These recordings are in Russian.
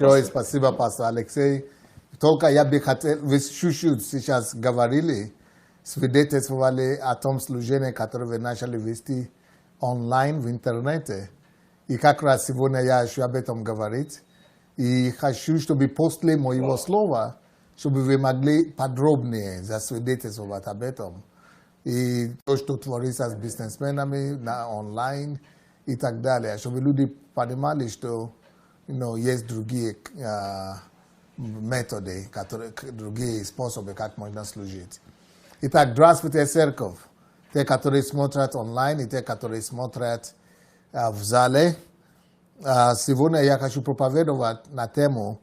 Большое спасибо, пастор Алексей. Только я бы хотел, вы чуть-чуть сейчас говорили, свидетельствовали о том служении, которое вы начали вести онлайн в интернете. И как раз сегодня я еще об этом говорить. И хочу, чтобы после моего слова, чтобы вы могли подробнее засвидетельствовать об этом. И то, что творится с бизнесменами на онлайн и так далее. Чтобы люди понимали, что есть другие методы, другие способы, как можно служить. Итак, здравствуйте, церковь. Те, которые смотрят онлайн, и те, которые смотрят в зале. Сегодня я хочу проповедовать на тему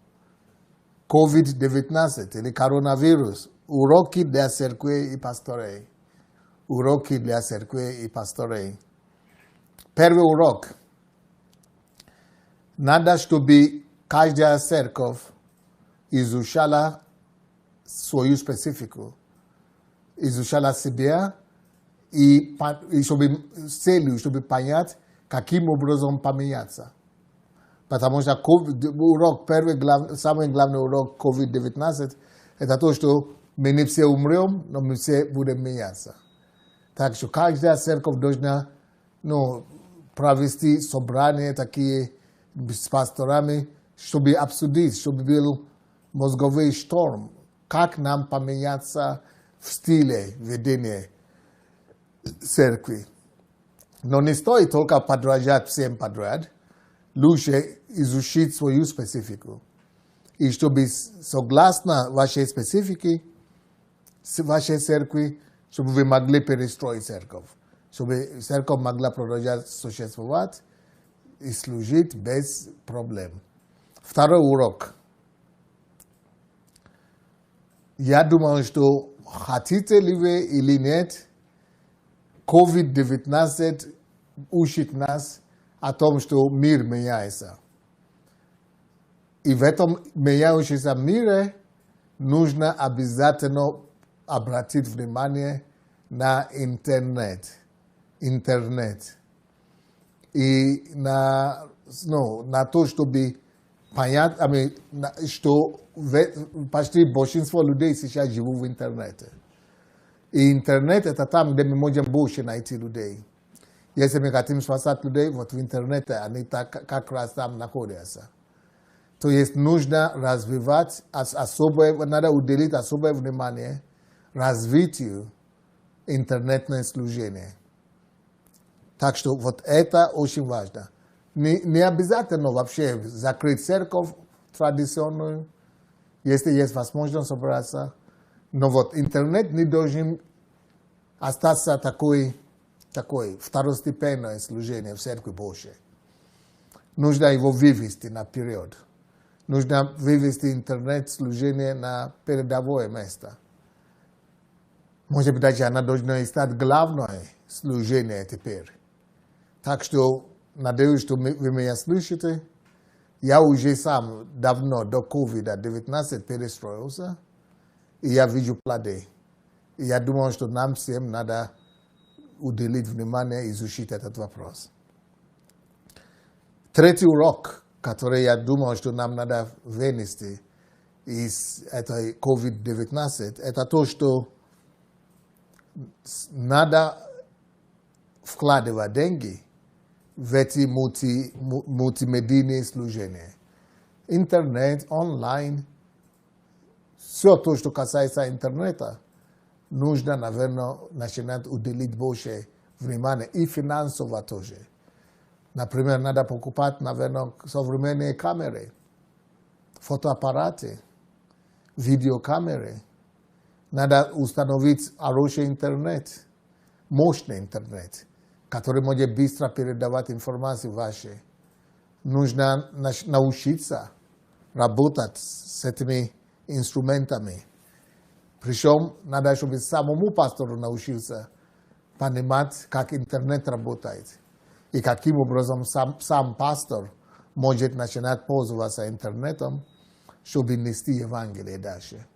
COVID-19 или коронавирус. Уроки для церкви и пасторей. Уроки для церкви и пасторей. Первый урок. Надо, чтобы каждая церковь изучала свою специфику, изучала себя и чтобы целью, чтобы понять, каким образом поменяться. Потому что самый главный урок COVID-19 это то, что мы не все умрем, но мы все будем меняться. Так что каждая церковь должна провести собрания такие с пасторами, чтобы обсудить, чтобы был мозговой шторм, как нам поменяться в стиле ведения церкви. Но не стоит только подражать всем подряд, лучше изучить свою специфику. И чтобы согласно вашей специфике, вашей церкви, чтобы вы могли перестроить церковь, чтобы церковь могла продолжать существовать и служить без проблем. Второй урок. Я думаю, что хотите ли вы или нет, COVID-19 учит нас о том, что мир меняется. И в этом меняющемся мире нужно обязательно обратить внимание на интернет. И на то, чтобы понять, что почти большинство людей сейчас живут в интернете. И интернет это там, где мы можем больше найти людей. Если мы хотим спасать людей, вот в интернете они как раз там находятся. То есть нужно развивать, надо уделить особое внимание развитию интернетного служения. Так что вот это очень важно. Не обязательно вообще закрыть церковь традиционную, если есть возможность собраться. Но вот интернет не должен остаться такой второстепенное служение в церкви Божьей. Нужно его вывести наперед. Нужно вывести интернет-служение на передовое место. Может быть, даже она должна стать главное служение теперь. Так что, надеюсь, что вы меня слышите. Я уже сам давно до COVID-19 перестроился, и я вижу плоды. И я думаю, что нам всем надо уделить внимание и изучить этот вопрос. Третий урок, который я думаю, что нам надо вынести из этой COVID-19, это то, что надо вкладывать деньги в эти мультимедийные служения. Интернет, онлайн, все то, что касается интернета, нужно, наверное, начинать уделить больше внимания и финансово тоже. Например, надо покупать, наверное, современные камеры, фотоаппараты, видеокамеры. Надо установить хороший интернет, мощный интернет, который может быстро передавать информацию вашей. Нужно научиться работать с этими инструментами. Причем надо, чтобы самому пастору научился понимать, как интернет работает. И каким образом сам пастор может начинать пользоваться интернетом, чтобы нести Евангелие дальше.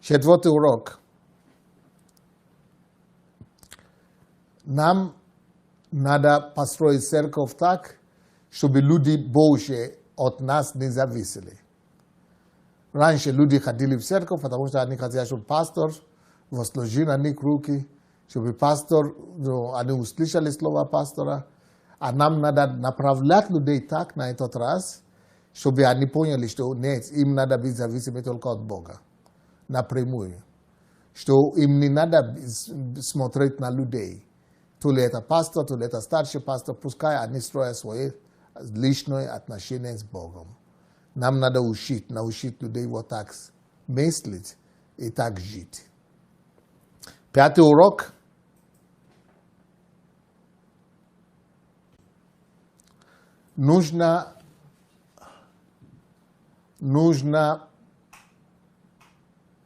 Четвертый урок. Нам надо построить церковь так, чтобы люди больше от нас не зависели. Раньше люди ходили в церковь, потому что они хотели, чтобы пастор возложил на них руки, чтобы пастор, они услышали слова пастора, а нам надо направлять людей так на этот раз, чтобы они поняли, что нет, им надо быть зависимы только от Бога, напрямую, что им не надо смотреть на людей, то ли это пастор, то ли это старший пастор, пускай они строят свои личные отношения с Богом. Нам надо научить людей вот так мыслить и так жить. 5-й урок. Нужно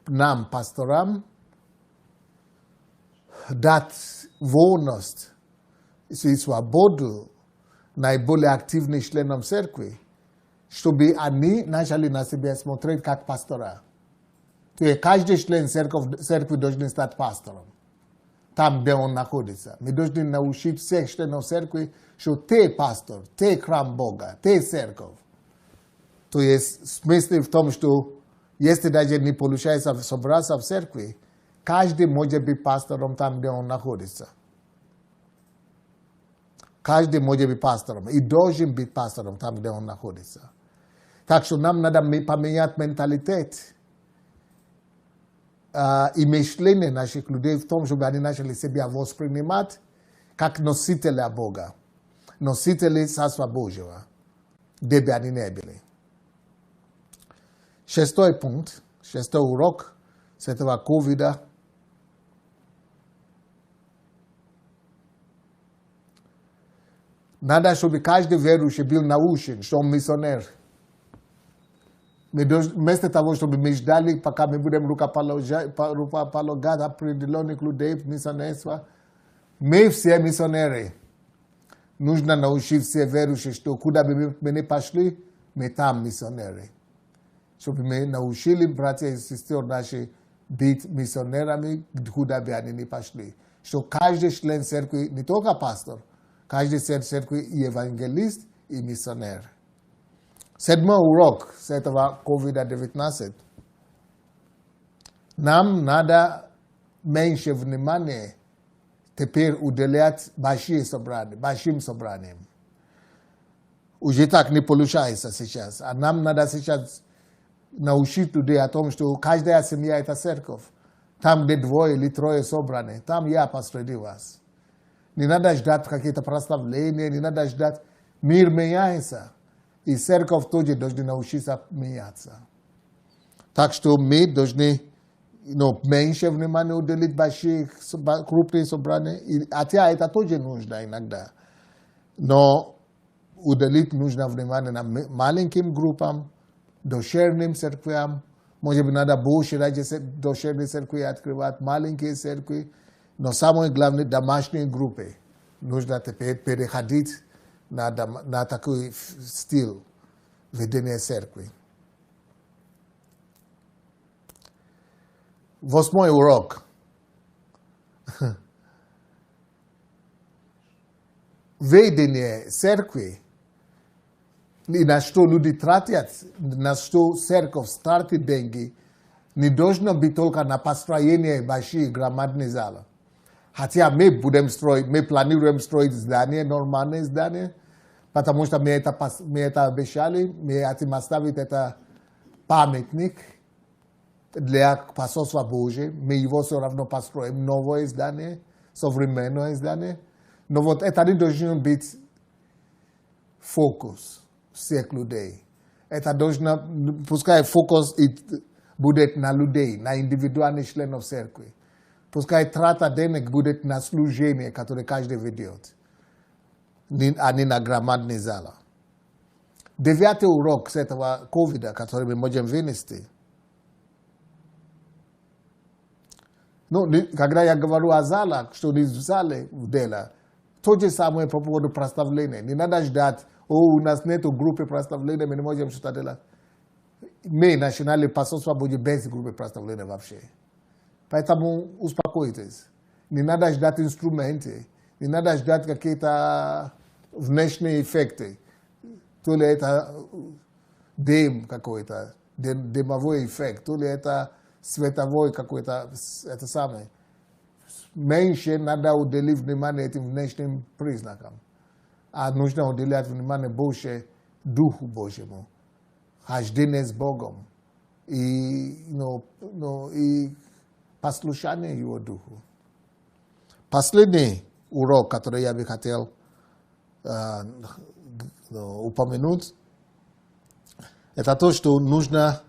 нам, пасторам, дать волность и свободу наиболее активным членам церкви, чтобы они начали на себя смотреть как пастора. То есть каждый член церкви должен стать пастором, там, где он находится. Мы должны научить всех членов церкви, что ты пастор, ты храм Бога, ты церковь. То есть смысл в том, что если даже не получается собраться в церкви, каждый может быть пастором там, где он находится. Каждый может быть пастором и должен быть пастором там, где он находится. Так что нам надо поменять менталитет и мышление наших людей в том, чтобы они начали себя воспринимать как носителя Бога, носители Царства Божьего, где бы они не были. 6-й пункт, 6-й урок с этого ковида. Надо, чтобы каждый верующий был научен, что он миссионер. Вместо того, чтобы мы ждали, пока мы будем рукополагать определенных людей в миссионерство, мы все миссионеры. Нужно научить все верующие, что куда бы мы ни пошли, мы там миссионеры. Чтобы мы научили братья и сестры наши быть миссионерами, куда бы они ни пошли. Что каждый член церкви, не только пастор, каждый член церкви и евангелист, и миссионер. 7-й урок с этого COVID-19. Нам надо меньше внимания теперь уделять большим собраниям. Уже так не получается сейчас. А нам надо сейчас научить людей о том, что каждая семья – это церковь. Там, где 2 или 3 собраны, там я посреди вас. Не надо ждать какие-то прославления, не надо ждать. Мир меняется. И церковь тоже должна научиться меняться. Так что мы должны меньше внимания уделить больших, крупных собраний. Хотя это тоже нужно иногда. Но уделить нужно внимание на маленьким группам, дошерным церквям. Может быть, надо больше дошерные церкви открывать, маленькие церкви. Но самое главное, домашние группы. Нужно теперь переходить на такой стиль ведения церкви. 8-й урок. Ведение церкви, и на что люди тратят, на что церковь тратит деньги, не должно быть только на построение больших громадных залов. Хотя мы планируем строить здания, нормальные здания, потому что мы это обещали, мы хотим оставить это памятник для посольства Божьего. Мы его все равно построим, новое здание, современное здание. Но вот это не должен быть фокус всех людей. Это должно, пускай фокус будет на людей, на индивидуальных членов церкви. Пускай трата денег будет на служение, которое каждый ведет, а не на громадные залы. 9-й урок с этого ковида, который мы можем вынести. Когда я говорю о залах, что не в зале в дело, то же самое по поводу прославления. Не надо ждать, у нас нет группы прославления, мы не можем что-то делать. Мы, национальное посольство, будет без группы прославления вообще. Поэтому успокойтесь. Не надо ждать инструменты, не надо ждать какие-то внешние эффекты. то ли это дым какой-то, дымовой эффект, то ли это световой какой-то, это самое. Меньше надо уделить внимание этим внешним признакам, а нужно уделять внимание больше Духу Божьему, хождение с Богом и, и послушание Его Духу. Последний урок, который я бы хотел упомянуть, это то, что нужно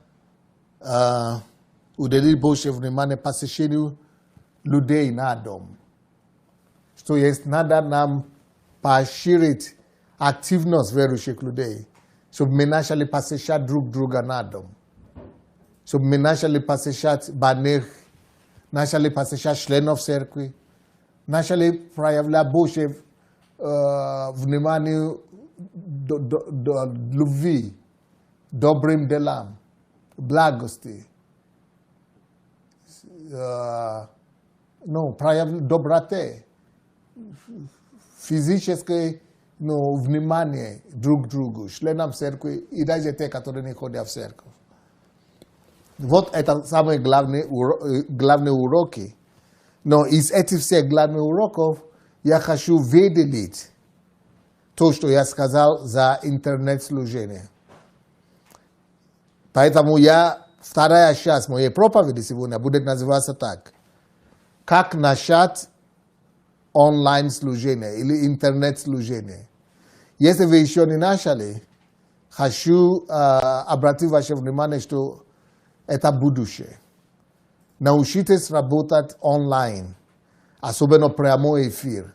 уделить больше внимания посещению людей на дом. Что есть, надо нам поощрить активность верующих людей, чтобы мы начали посещать друг друга на дом, чтобы мы начали посещать больных, начали посещать членов церкви, начали проявлять больше внимания любви, добрым делам, благости, проявлять доброты, физическое внимание друг к другу, членам церкви и даже те, которые не ходят в церковь. Вот это самые главные уроки. Но из этих всех главных уроков я хочу выделить то, что я сказал за интернет-служение. Поэтому вторая часть моей проповеди сегодня будет называться так. Как начать онлайн-служение или интернет-служение. Если вы еще не начали, хочу обратить ваше внимание, что это будущее. Научитесь работать онлайн, особенно прямой эфир.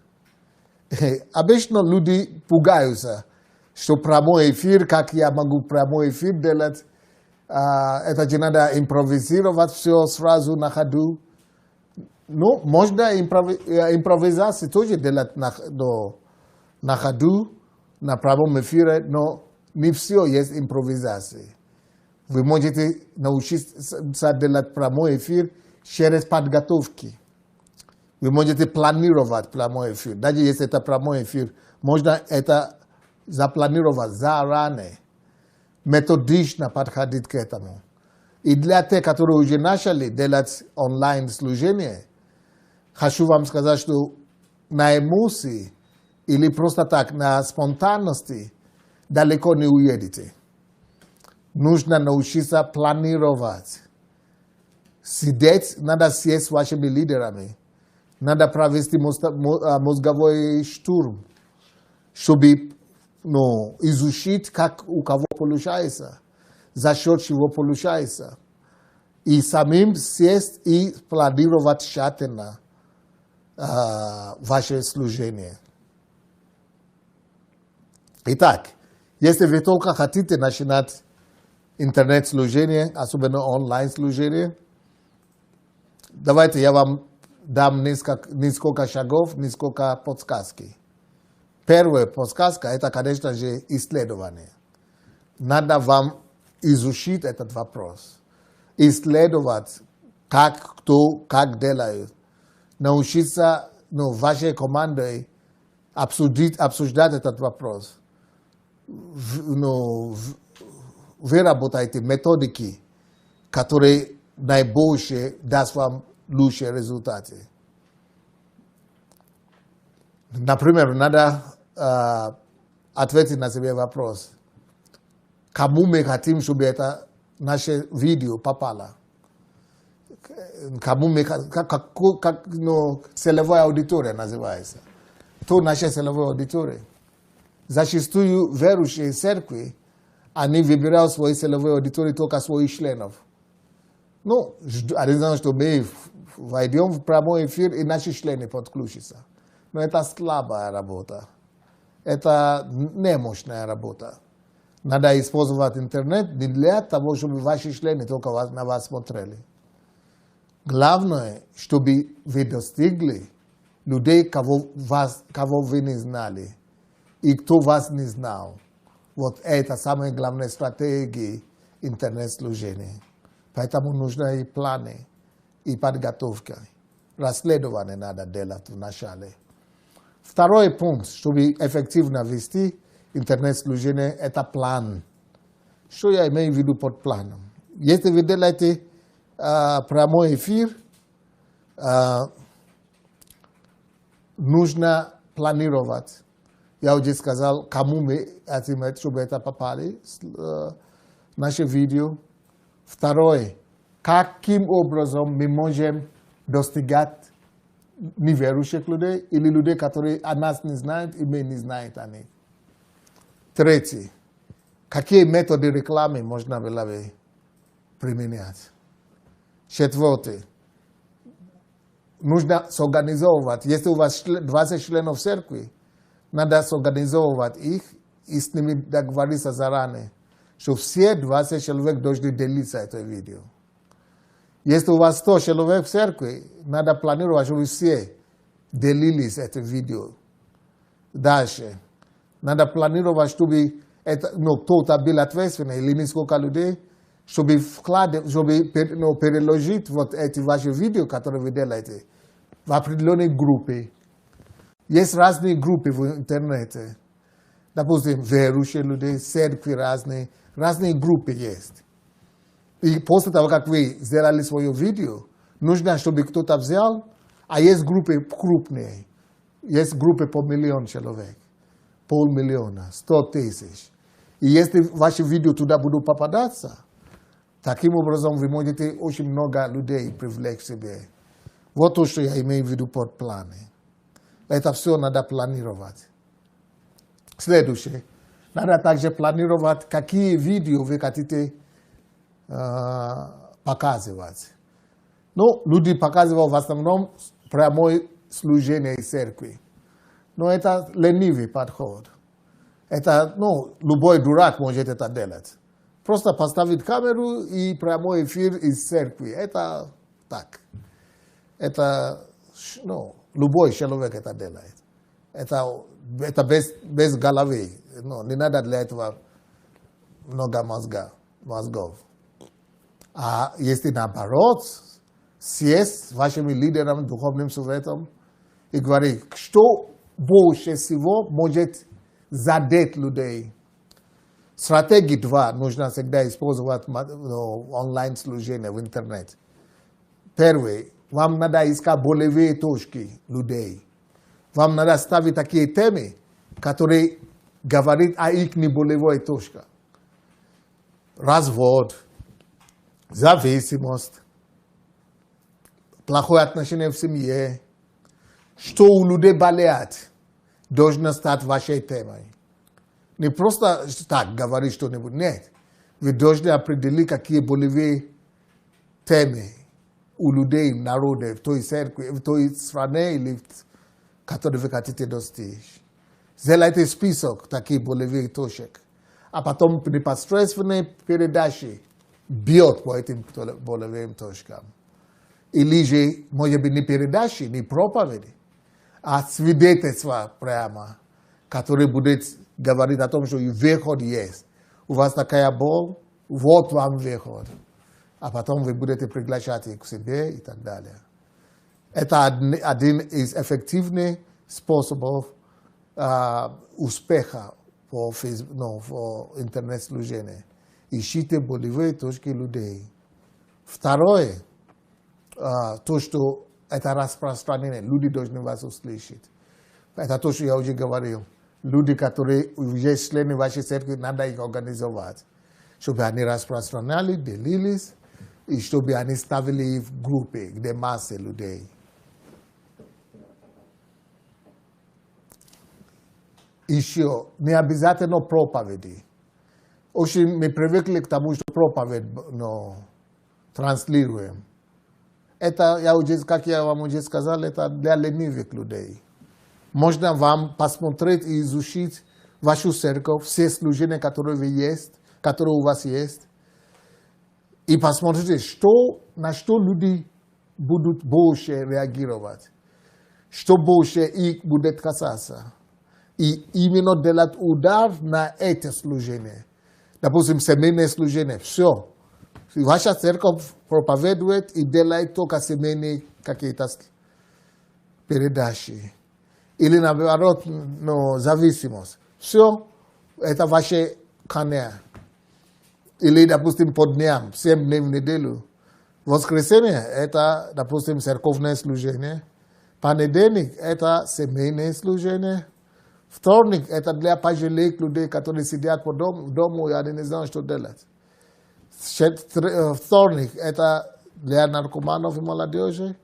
Обычно люди пугаются, что прямой эфир, как я могу прямой эфир делать, это же надо импровизировать все сразу на ходу. Ну, можно импровизацию тоже делать на ходу, на прямом эфире, но не все есть импровизация. Вы можете научиться делать прямой эфир через подготовки. Вы можете планировать прямой эфир. Даже если это прямой эфир, можно это запланировать заранее, методично подходить к этому. И для тех, которые уже начали делать онлайн-служение, хочу вам сказать, что на эмоции или просто так, на спонтанности далеко не уедете. Нужно научиться планировать. Надо сесть с вашими лидерами. Надо провести мозговой штурм, чтобы изучить, как у кого получается, за счет чего получается. И самим сесть и планировать тщательно ваше служение. Итак, если вы только хотите начинать интернет-служение, особенно онлайн-служение, давайте я вам дам несколько шагов, несколько подсказки. Первая подсказка – это, конечно же, исследование. Надо вам изучить этот вопрос. Исследовать, как кто, как делают. Научиться вашей командой обсуждать этот вопрос. Вы работаете методики, которые наибольше даст вам лучшие результаты. Например, надо ответить на себе вопрос. Кому мы хотим, чтобы это наше видео попало? Кому мы целевая аудитория называется. То наша целевая аудитория. Зачастую верующие церкви, они выбирают свои целевые аудитории только своих членов. Один знает, что мы войдем в прямой эфир, и наши члены подключатся. Но это слабая работа. Это немощная работа. Надо использовать интернет не для того, чтобы ваши члены только на вас смотрели. Главное, чтобы вы достигли людей, кого вы не знали, и кто вас не знал. Вот это самая главная стратегия интернет-служения. Поэтому нужны и планы, и подготовка. Расследование надо делать вначале. Второй пункт, чтобы эффективно вести интернет-служение, это план. Что я имею в виду под планом? Если вы делаете прямой эфир, нужно планировать. Я уже сказал, кому мы хотим, чтобы это попали, наше видео. Второе, каким образом мы можем достигать неверующих людей или людей, которые о нас не знают, и мы не знаем о них. Третье, какие методы рекламы можно было бы применять. Четвертое, нужно сорганизовывать. Если у вас 20 членов церкви, надо сорганизовывать их и с ними договориться заранее, что все 20 человек должны делиться это видео. Если у вас 100 человек в церкви, надо планировать, чтобы все делились это видео. Дальше. Надо планировать, чтобы кто-то был ответственный, или несколько людей, чтобы переложить вот эти ваши видео, которые вы делаете, в определенные группы. Есть разные группы в интернете. Допустим, верующие люди, церкви разные группы есть. И после того, как вы сделали свое видео, нужно, чтобы кто-то взял, а есть группы крупные. Есть группы по 1 миллион человек, 500 000, 100 000. И если ваши видео туда будут попадаться, таким образом вы можете очень много людей привлечь к себе. Вот то, что я имею в виду под планы. Это все надо планировать. Следующее. Надо также планировать, какие видео вы хотите показывать. Ну, люди показывают в основном прямое служение церкви. Но это ленивый подход. Это, любой дурак может это делать. Просто поставить камеру и прямой эфир из церкви. Это так. Это, любой человек это делает. Это без головы. Не надо для этого много мозгов. А если наоборот, сесть с вашими лидерами, духовным советом и говорить, что больше всего может задеть людей. Стратегия 2 нужно всегда использовать онлайн-служение в интернете. Первое, вам надо искать болевые точки людей. Вам надо ставить такие темы, которые говорят о их болевой точке. Развод, зависимость, плохое отношение в семье, что у людей болит, должно стать вашей темой. Не просто так говорить что-нибудь, нет. Вы должны определить, какие болевые темы у людей, народа, в той церкви, в той стране, или которые вы хотите достичь. Сделайте список таких болевых точек. А потом непосредственные передачи бьют по этим болевым точкам. Или же, может быть, не передачи, не проповеди, а свидетельства прямо, которые будут говорить о том, что и выход есть. У вас такая боль, вот вам выход. А потом вы будете приглашать их к себе и так далее. Это один из эффективных способов успеха по интернет-служению. Ищите болевые точки людей. Второе, то, что это распространение. Люди должны вас услышать. Это то, что я уже говорил. Люди, которые уже члены вашей церкви, надо их организовать. Чтобы они распространяли, делились, и чтобы они ставили в группы, где масса людей. Еще не обязательно проповеди. Очень мы привыкли к тому, что проповедь транслируем. Это, как я вам уже сказал, это для ленивых людей. Можно вам посмотреть и изучить вашу церковь, все служения, которые у вас есть, и посмотрите, на что люди будут больше реагировать, что больше их будет касаться. И именно делать удар на это служение. Допустим, семейное служение. Все. Ваша церковь проповедует и делает только семейные какие-то передачи. Или наоборот, зависимость. Все. это ваше коня. Или, допустим, по дням, 7 дней в неделю. Воскресенье – это, допустим, церковное служение. Понедельник – это семейное служение. Вторник – это для пожилых людей, которые сидят по дому, и они не знают, что делать. Вторник – это для наркоманов и молодежи.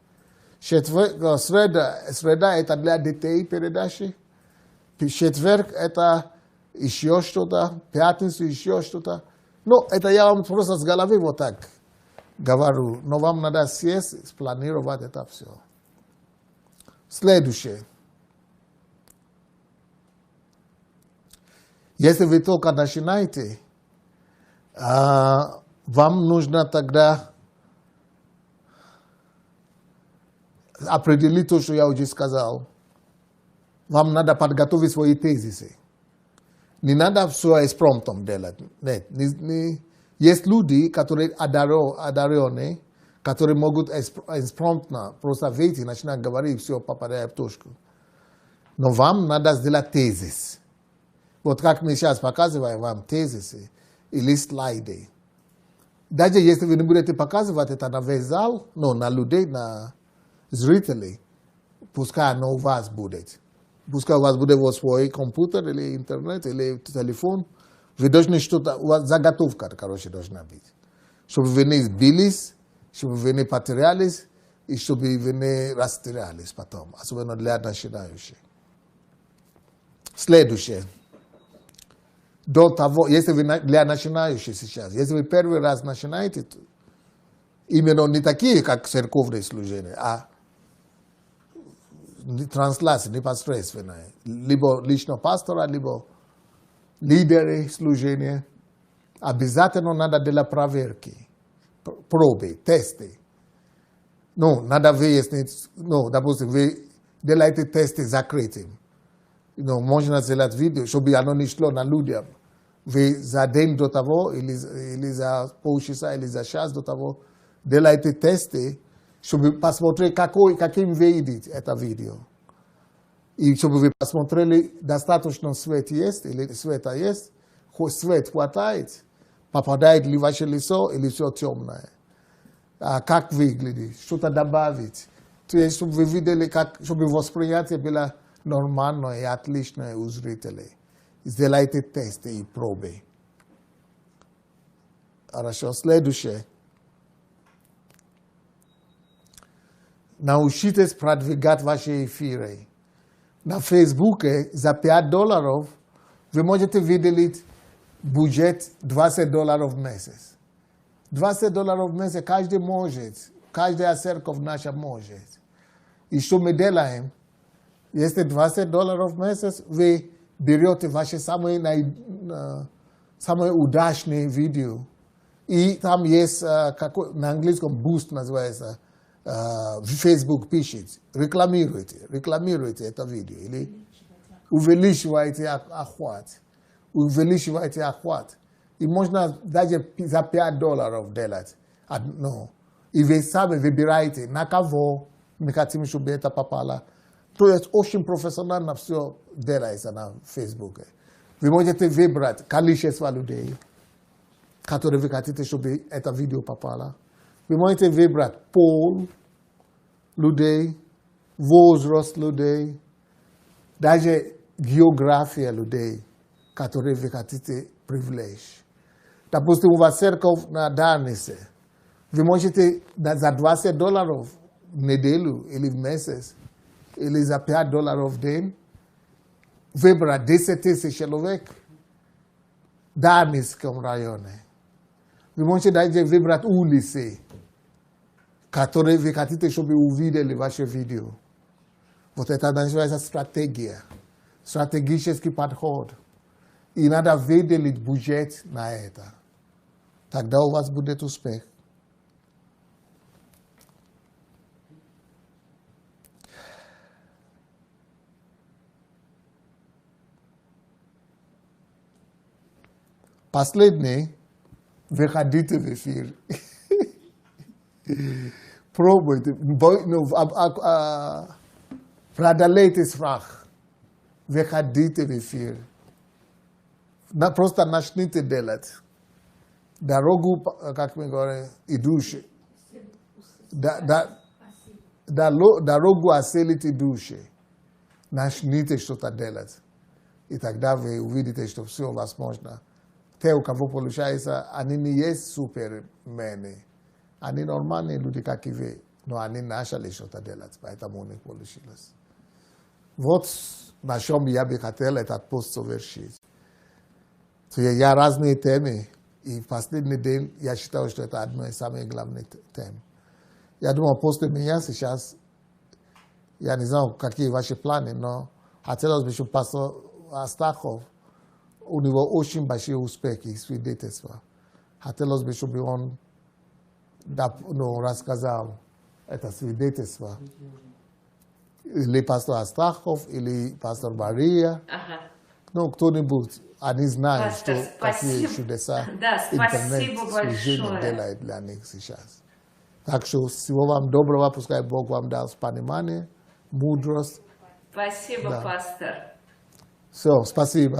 Среда – это для детей передачи. Четверг – это еще что-то. Пятницу – еще что-то. Ну, это я вам просто с головы вот так говорю. Но вам надо сесть, спланировать это все. Следующее. Если вы только начинаете, вам нужно тогда определить то, что я уже сказал. Вам надо подготовить свои тезисы. Не надо все экспромтом делать. Нет. Есть люди, которые одаренные, которые могут экспромтно просто выйти и начинать говорить, все попадает в точку. Но вам надо сделать тезис. Вот как мы сейчас показываем вам тезисы или слайды. Даже если вы не будете показывать это на весь зал, но на людей, на зрителей, пускай оно у вас будет. Пускай у вас будет вот свой компьютер или интернет или телефон. Вы должны что-то, у вас заготовка, короче, должна быть. Чтобы вы не сбились, чтобы вы не потерялись и чтобы вы не растерялись потом. Особенно для начинающих. Следующее. До того, если вы для начинающих сейчас, если вы первый раз начинаете, именно не такие, как церковные служения, а трансляция непосредственная. Либо лично пастора, либо лидеры служения. Обязательно надо делать проверки, пробы, тесты. Ну, надо выяснить, ну, допустим, вы делаете тесты закрытым. Ну, можно сделать видео, чтобы оно не шло на людям. Вы за день до того, или за полчаса, или за час до того, делаете тесты, чтобы посмотреть, каким выйдет это видео. И чтобы вы посмотрели, достаточно свет есть, или света есть, хоть свет хватает, попадает ли ваше лицо, или все темное. Как выглядит, что-то добавить. То есть, чтобы вы видели, чтобы восприятие было нормальное и отличное у зрителей. Сделайте тесты и пробы. Хорошо, следующее. Научитесь продвигать ваши эфиры. На Фейсбуке за $5 вы можете выделить бюджет $20 в месяц. $20 в месяц каждый может. Каждая церковь наша может. И что мы делаем? Если $20 в месяц, вы берете ваши самые удачные видео. И там есть, на английском boost называется, в Facebook пишет, рекламируйте это видео. Или увеличивайте охват. И можно даже за $5 делать одно. И вы сами выбираете, на кого мы хотим, чтобы это попало. То есть очень профессионально все делается на Фейсбуке. Вы можете выбрать количество людей, которые вы хотите, чтобы это видео попало. Вы можете выбрать пол людей, возраст людей, даже география людей, которые вы хотите привлечь. Допустим, у вас церковь на Дарнице. Вы можете за $20 в неделю или в месяц, или за $5 в день, выбрать 10 тысяч человек в Дарницком районе. Вы можете даже выбрать улицы, которые вы хотите, чтобы увидели ваше видео. Вот это называется стратегия, стратегический подход. И надо выделить бюджет на это. Тогда у вас будет успех. Последний, выходите в эфир. Пробуйте, преодолейте страх. Выходите в эфир. просто начните делать. Дорогу, как мы говорим, идущие. Дорогу осилить идущие. Начните что-то делать. И тогда вы увидите, что все возможно. Те, у кого получается, они не есть супермены. Они нормальные люди, как и вы. Но они начали что-то делать, поэтому у них получилось. Вот на чем я бы хотел этот пост совершить. Я разные темы. И в последний день я считаю, что это одно из самых главных тем. Я думаю, после меня сейчас, я не знаю, какие ваши планы, но хотелось бы, чтобы пастор Астахов, у него очень большие успехи и свидетельства. Хотелось бы, чтобы он рассказал это свидетельство. Или пастор Астахов, или пастор Мария. Ну, кто-нибудь. Они знают, что какие чудеса интернет служение делает для них сейчас. Так что всего вам доброго, пускай Бог вам даст понимание, мудрость. Спасибо, пастор. Все, спасибо.